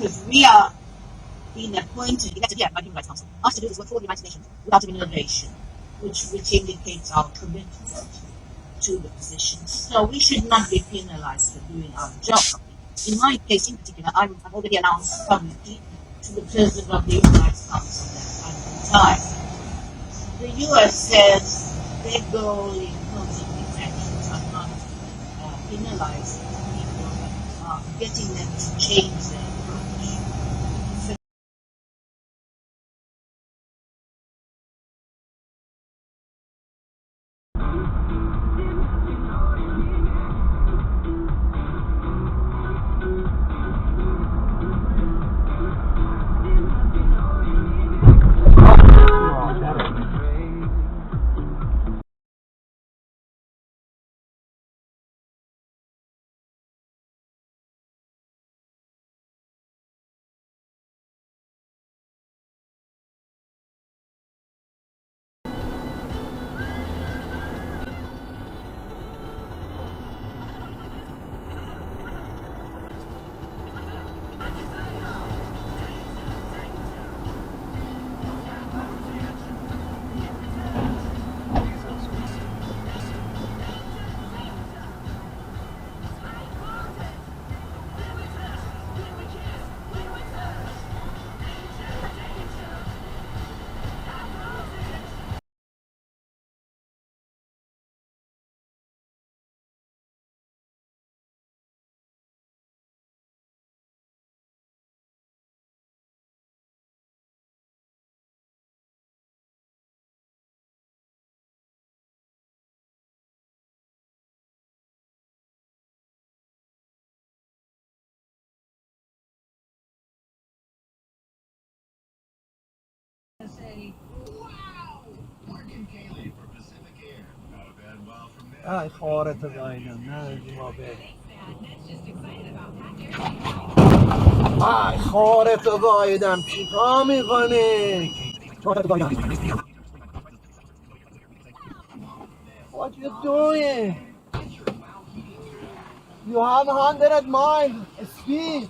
because we are being appointed, elected here by the Human Rights Council, asked to do this work for the United Nations without remuneration, which indicates our commitment to the position. So we should not be penalized for doing our job. In my case in particular, I've already announced publicly to the President of the Human Rights Council that I'm retired. The U.S. says their goal in terms of these actions are not penalizing people, but getting them to change their approach. So خارت گاییدم نه ما بریم خارت گاییدم چیکار میکنی؟ What you doing? You have 100 miles speed.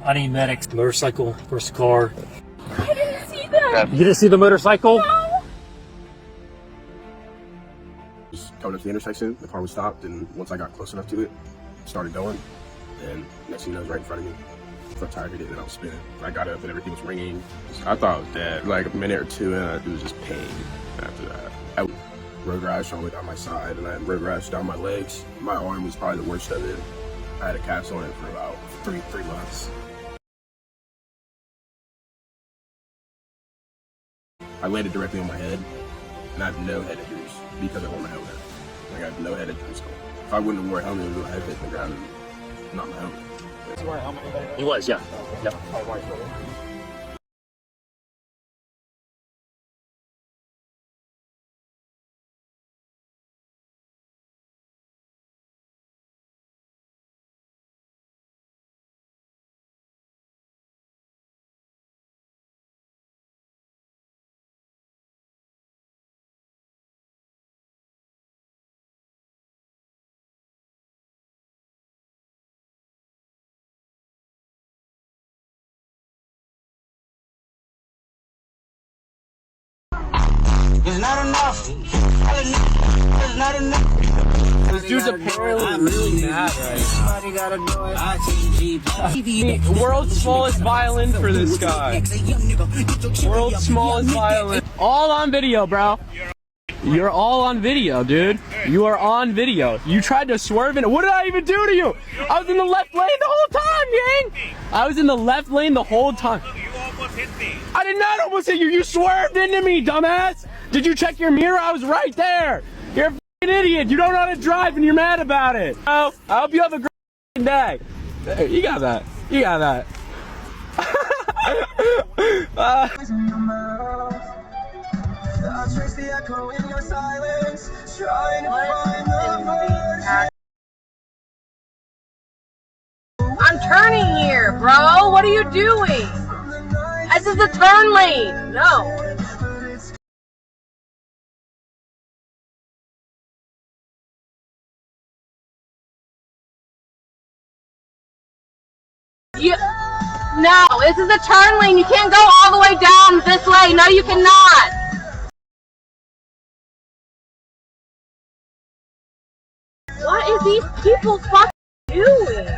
I need medics. Motorcycle versus car. I didn't see them. You didn't see the motorcycle? No. Just coming up to the intersection, the car was stopped, and once I got close enough to it, started going, and next thing you know, it was right in front of me. Front tire hit it, and I was spinning. I got up, and everything was ringing. I thought I was dead. Like a minute or two, and it was just pain after that. I road rash all the way down my side, and I had road rash down my legs. My arm was probably the worst of it. I had a cast on it for about three months. I landed directly on my head, and I have no head injuries because I wore my helmet. Like, I have no head injuries. If I wouldn't have worn a helmet, it would have hit the ground and not my helmet. He was, yeah. Yep. It's not enough. It's not enough. This dude's apparently really mad right now. World's smallest violin for this guy. World's smallest violin. All on video, bro. You're all on video, dude. You are on video. You tried to swerve in. What did I even do to you? I was in the left lane the whole time, gang. I was in the left lane the whole time. You almost hit me. I did not almost hit you. You swerved into me, dumbass. Did you check your mirror? I was right there. You're a f***ing idiot. You don't know how to drive and you're mad about it. Oh, I hope you have a great day. There, you got that. You got that. I'm turning here, bro. What are you doing? This is the turn lane. No. No, this is the turn lane. You can't go all the way down this way. No, you cannot. What is these people fucking doing?